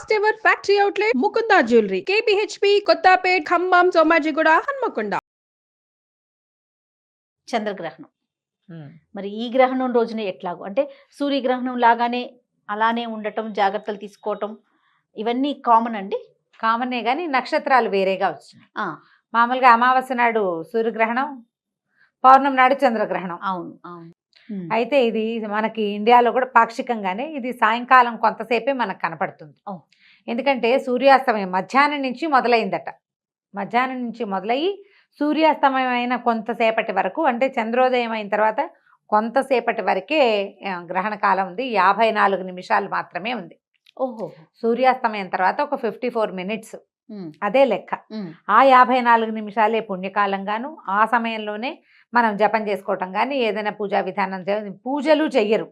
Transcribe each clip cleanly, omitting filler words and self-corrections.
First ever factory outlet Mukunda jewellery KPHB Kothapet Khammam Somajiguda Hanamkonda. చంద్రగ్రహణం మరి ఈ గ్రహణం రోజున ఎట్లాగో అంటే సూర్యగ్రహణం లాగానే అలానే ఉండటం, జాగ్రత్తలు తీసుకోవటం ఇవన్నీ కామన్ అండి. కామనే కానీ నక్షత్రాలు వేరేగా వచ్చినాయి. మామూలుగా అమావాస్య నాడు సూర్యగ్రహణం, పౌర్ణమి నాడు చంద్రగ్రహణం. అవును అవును. అయితే ఇది మనకి ఇండియాలో కూడా పాక్షికంగానే ఇది సాయంకాలం కొంతసేపే మనకు కనపడుతుంది. ఎందుకంటే సూర్యాస్తమయం మధ్యాహ్నం నుంచి మొదలైందట. మధ్యాహ్నం నుంచి మొదలయ్యి సూర్యాస్తమయం అయిన కొంతసేపటి వరకు, అంటే చంద్రోదయం అయిన తర్వాత కొంతసేపటి వరకే గ్రహణ కాలం ఉంది. 54 నిమిషాలు మాత్రమే ఉంది. ఓహో. సూర్యాస్తమయం తర్వాత ఒక 54 మినిట్స్, అదే లెక్క. ఆ 54 నిమిషాలే పుణ్యకాలంగాను, ఆ సమయంలోనే మనం జపం చేసుకోవటం కానీ ఏదైనా పూజా విధానం, పూజలు చెయ్యరు,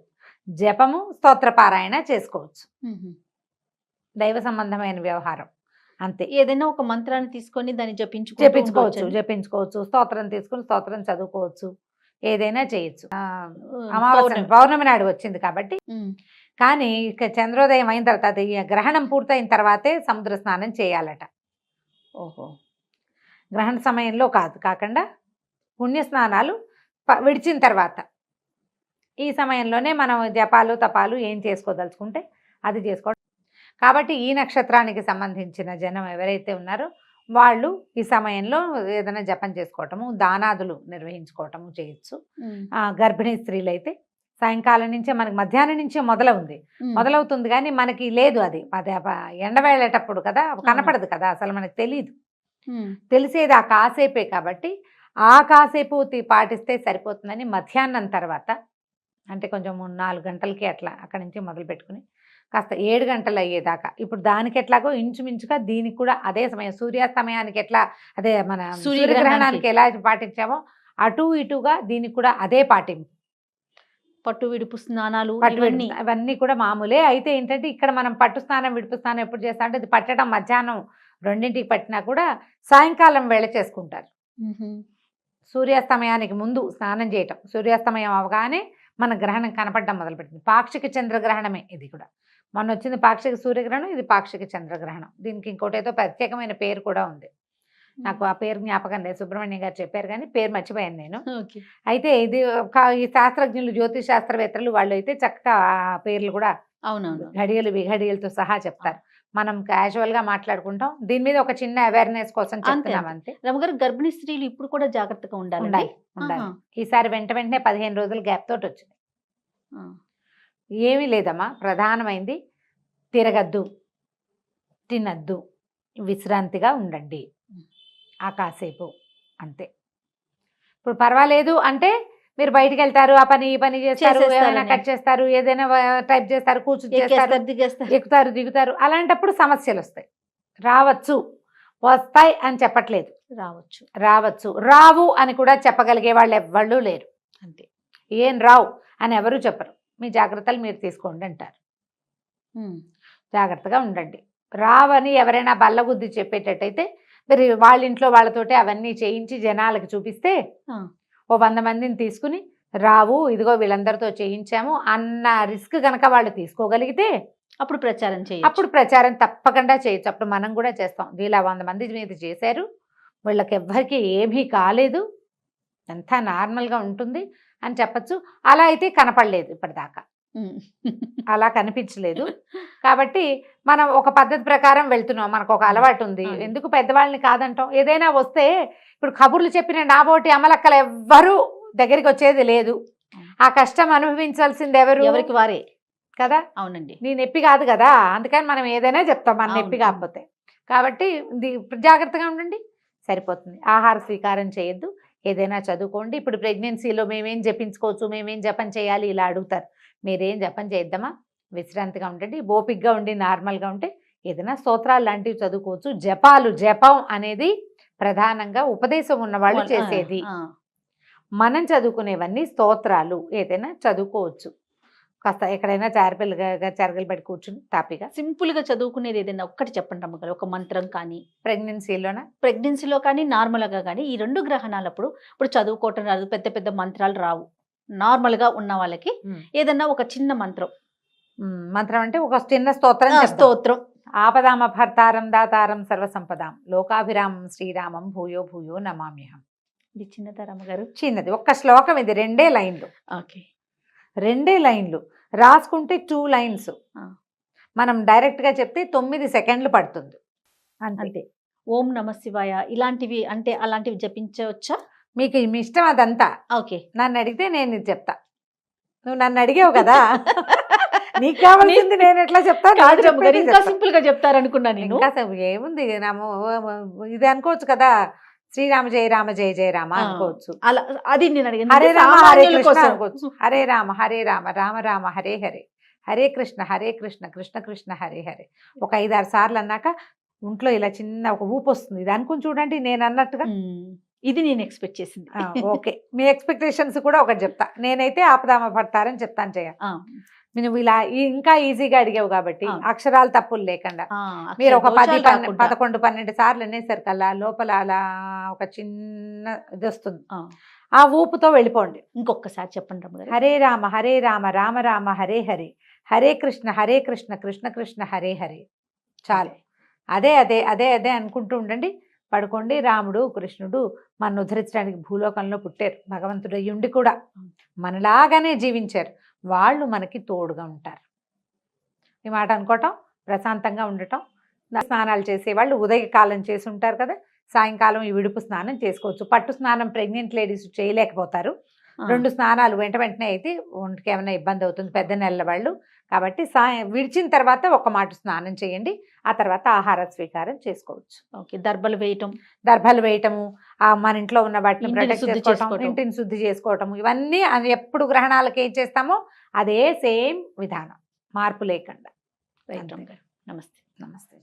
జపము స్తోత్రపారాయణ చేసుకోవచ్చు. దైవ సంబంధమైన వ్యవహారం అంతే. ఏదైనా ఒక మంత్రాన్ని తీసుకొని దాన్ని జపించుకోవచ్చు, స్తోత్రం తీసుకుని స్తోత్రం చదువుకోవచ్చు, ఏదైనా చేయొచ్చు. అమావాస్య పౌర్ణమి నాడు వచ్చింది కాబట్టి. కానీ ఇక చంద్రోదయం అయిన తర్వాత, అది గ్రహణం పూర్తయిన తర్వాతే సముద్ర స్నానం చేయాలట. ఓహో. గ్రహణ సమయంలో కాకుండా పుణ్యస్నానాలు విడిచిన తర్వాత, ఈ సమయంలోనే మనం జపాలు తపాలు ఏం చేసుకోదలుచుకుంటే అది చేసుకోవడం. కాబట్టి ఈ నక్షత్రానికి సంబంధించిన జనం ఎవరైతే ఉన్నారో వాళ్ళు ఈ సమయంలో ఏదైనా జపం చేసుకోవటము, దానాదులు నిర్వహించుకోవటము చేయొచ్చు. గర్భిణీ స్త్రీలు అయితే సాయంకాలం నుంచే, మనకి మధ్యాహ్నం నుంచే మొదలవుతుంది కానీ మనకి లేదు, అది ఎండవేళేటప్పుడు కదా, కనపడదు కదా, అసలు మనకు తెలియదు. తెలిసేది ఆ కాసేపే కాబట్టి ఆ కాసేపు పాటిస్తే సరిపోతుందని మధ్యాహ్నం తర్వాత, అంటే కొంచెం 4 గంటలకి అట్లా అక్కడి నుంచి మొదలు పెట్టుకుని కాస్త 7 గంటలు అయ్యేదాకా, ఇప్పుడు దానికి ఎట్లాగో ఇంచుమించుగా దీనికి కూడా అదే సమయం, సూర్యాస్తమయానికి ఎట్లా అదే మన సూర్యగ్రహణానికి ఎలా పాటించామో అటు ఇటుగా దీనికి కూడా అదే పాటింపు. పట్టు విడుపు స్నానాలు ఇవన్నీ కూడా మామూలే. అయితే ఏంటంటే ఇక్కడ మనం పట్టు స్నానం విడుపు స్నానం ఎప్పుడు చేస్తాం అంటే, ఇది పట్టడం మధ్యాహ్నం 2ంటికి పట్టినా కూడా సాయంకాలం వేళ చేసుకుంటారు. సూర్యాస్తమయానికి ముందు స్నానం చేయటం, సూర్యాస్తమయం అవగానే మన గ్రహణం కనపడడం మొదలుపెట్టింది. పాక్షిక చంద్రగ్రహణమే ఇది కూడా. మొన్న వచ్చింది పాక్షిక సూర్యగ్రహణం, ఇది పాక్షిక చంద్రగ్రహణం. దీనికి ఇంకోటి ఏదో ప్రత్యేకమైన పేరు కూడా ఉంది, నాకు ఆ పేరు జ్ఞాపకం లేదు, సుబ్రహ్మణ్యం గారు చెప్పారు కానీ పేరు మర్చిపోయాను నేను. అయితే ఇది ఈ శాస్త్రజ్ఞులు, జ్యోతిష్ శాస్త్రవేత్తలు వాళ్ళు అయితే చక్కగా ఆ పేర్లు కూడా అవునవును ఘడియలు విఘడియలతో సహా చెప్తారు. మనం క్యాజువల్ గా మాట్లాడుకుంటాం, దీని మీద ఒక చిన్న అవేర్నెస్ కోసం చెప్తున్నాం అంతే. రమగారు, గర్భిణీ స్త్రీలు ఇప్పుడు కూడా జాగ్రత్తగా ఉండాలి. ఈసారి వెంటనే 15 రోజుల గ్యాప్ తోటి వచ్చింది. ఏమీ లేదమ్మా, ప్రధానమైంది తిరగద్దు, తినద్దు, విశ్రాంతిగా ఉండండి ఆ కాసేపు అంతే. ఇప్పుడు పర్వాలేదు అంటే మీరు బయటికి వెళ్తారు, ఆ పని ఈ పని చేస్తారు, ఏమైనా కట్ చేస్తారు, ఏదైనా టైప్ చేస్తారు, కూర్చుని చేస్తారు, ఎక్కుతారు దిగుతారు, అలాంటప్పుడు సమస్యలు వస్తాయి. వస్తాయి అని చెప్పట్లేదు, రావచ్చు రావు అని కూడా చెప్పగలిగే వాళ్ళు ఎవ్వళ్ళు లేరు అంతే. ఏం రావు అని ఎవరు చెప్పరు, మీ జాగ్రత్తలు మీరు తీసుకోండి అంటారు. జాగ్రత్తగా ఉండండి. రావని ఎవరైనా బల్లగుద్ది చెప్పేటట్టయితే మీరు వాళ్ళ ఇంట్లో వాళ్ళతోటి అవన్నీ చేయించి జనాలకి చూపిస్తే, ఓ 100 మందిని తీసుకుని రావు, ఇదిగో వీళ్ళందరితో చేయించాము అన్న రిస్క్ కనుక వాళ్ళు తీసుకోగలిగితే అప్పుడు ప్రచారం తప్పకుండా చేయొచ్చు. అప్పుడు మనం కూడా చేస్తాం, వీళ్ళ 100 మంది మీద చేశారు, వీళ్ళకి ఎవ్వరికి ఏమీ కాలేదు, అంతా నార్మల్గా ఉంటుంది అని చెప్పచ్చు. అలా అయితే కనపడలేదు ఇప్పటిదాకా, అలా కనిపించలేదు. కాబట్టి మనం ఒక పద్ధతి ప్రకారం వెళ్తున్నాం, మనకు ఒక అలవాటు ఉంది. ఎందుకు పెద్దవాళ్ళని కాదంటాం. ఏదైనా వస్తే ఇప్పుడు కబుర్లు చెప్పిన నాబోటి అమలక్కలు ఎవ్వరూ దగ్గరికి వచ్చేది లేదు. ఆ కష్టం అనుభవించాల్సింది ఎవరికి వారే కదా. అవునండి, నీ నొప్పి కాదు కదా, అందుకని మనం ఏదైనా చెప్తాం మన నొప్పి కాకపోతే. కాబట్టి జాగ్రత్తగా ఉండండి, సరిపోతుంది. ఆహార స్వీకారం చేయొద్దు, ఏదైనా చదువుకోండి. ఇప్పుడు ప్రెగ్నెన్సీలో మేమేం జపించుకోవచ్చు, మేమేం జపం చేయాలి ఇలా అడుగుతారు. మీరేం జపం చేద్దామా, విశ్రాంతిగా ఉండండి, ఓపికగా ఉండి నార్మల్గా ఉంటే ఏదైనా స్తోత్రాలు లాంటివి చదువుకోవచ్చు. జపం అనేది ప్రధానంగా ఉపదేశం ఉన్నవాళ్ళు చేసేది. మనం చదువుకునేవన్నీ స్తోత్రాలు, ఏదైనా చదువుకోవచ్చు. కాస్త ఎక్కడైనా చెరగలు పెట్టి కూర్చుని తాపిగా సింపుల్గా చదువుకునేది ఏదైనా ఒక్కటి చెప్పండి అమ్మగారు, ఒక మంత్రం కానీ. ప్రెగ్నెన్సీలో కానీ నార్మల్గా కానీ ఈ 2 గ్రహణాలప్పుడు ఇప్పుడు చదువుకోవటం రాదు, పెద్ద పెద్ద మంత్రాలు రావు, నార్మల్గా ఉన్న వాళ్ళకి ఏదన్నా ఒక చిన్న మంత్రం అంటే ఒక చిన్న స్తోత్రం ఆపదామభర్తారం దాతారం సర్వసంపదాం లోకాభిరామం శ్రీరామం భూయో భూయో నమామ్యహం. ఇది చిన్నదా రమ్మగారు? చిన్నది, ఒక్క శ్లోకం ఇది, 2 లైన్లు. ఓకే. 2 లైన్లు రాసుకుంటే 2 లైన్స్. మనం డైరెక్ట్ గా చెప్తే 9 సెకండ్లు పడుతుంది అంతే. అంతే. ఓం నమ శివాయ ఇలాంటివి అంటే అలాంటివి జపించవచ్చా? మీకు మీ ఇష్టం అదంతా. ఓకే. నన్ను అడిగితే నేను ఇది చెప్తా. నువ్వు నన్ను అడిగావు కదా, నీకు కావాల్సింది నేను ఎట్లా చెప్తాను? కాదు రమ్మగారు, ఇంకా సింపుల్ గా చెప్తారనుకున్నా నేను. ఇంకా ఏముంది, ఇది అనుకోవచ్చు కదా, శ్రీరామ జయ రామ జయ జయ రామ అనుకోవచ్చు. అలా అది నేను అడిగాను. హరే రామ హరే సామాన్యుల కృష్ణ కోసం. అనుకోవచ్చు. హరే రామ రామ రామ హరే హరే, హరే కృష్ణ కృష్ణ కృష్ణ హరే హరే. ఒక 5-6 సార్లు అన్నాక ఒంట్లో ఇలా చిన్న ఒక ఊపు వస్తుంది. ఇది అనుకుని చూడండి నేను అన్నట్టుగా. ఇది నేను ఎక్స్పెక్ట్ చేసింది. ఓకే, మీ ఎక్స్పెక్టేషన్స్ కూడా ఒకటి చెప్తా. నేనైతే ఆపదామ పడతారని చెప్తాను చేయ. నువ్వు ఇలా ఇంకా ఈజీగా అడిగావు కాబట్టి అక్షరాలు తప్పులు లేకుండా మీరు ఒక 10, 11, 12 సార్లు అనేసరికల్లా లోపల అలా ఒక చిన్న ఇది వస్తుంది. ఆ ఊపుతో వెళ్ళిపోండి. ఇంకొకసారి చెప్పండి రమ్మగారు. హరే రామ రామ రామ హరే హరే, హరే కృష్ణ కృష్ణ కృష్ణ హరే హరే. చాలు. అదే అదే అదే అదే అనుకుంటూ ఉండండి. పడుకోండి. రాముడు కృష్ణుడు మన ఉద్ధరించడానికి భూలోకంలో పుట్టారు. భగవంతుడు అయ్యుండి కూడా మనలాగానే జీవించారు. వాళ్ళు మనకి తోడుగా ఉంటారు. ఈ మాట అనుకోవటం, ప్రశాంతంగా ఉండటం. స్నానాలు చేసేవాళ్ళు ఉదయకాలం చేసి ఉంటారు కదా, సాయంకాలం ఈ విడుపు స్నానం చేసుకోవచ్చు. పట్టు స్నానం ప్రెగ్నెంట్ లేడీస్ చేయలేకపోతారు. 2 స్నానాలు వెంటనే అయితే ఒంటికి ఏమైనా ఇబ్బంది అవుతుంది, పెద్ద నెలల వాళ్ళు. కాబట్టి విడిచిన తర్వాత ఒక మాట స్నానం చేయండి. ఆ తర్వాత ఆహార స్వీకారం చేసుకోవచ్చు. ఓకే. దర్భలు వేయటము, మన ఇంట్లో ఉన్న వాటిని ప్రొటెక్ట్ చేసుకోవటం, ఇంటిని శుద్ధి చేసుకోవటం, ఇవన్నీ ఎప్పుడు గ్రహణాలకు ఏం చేస్తామో అదే సేమ్ విధానం, మార్పు లేకుండా. నమస్తే. నమస్తే.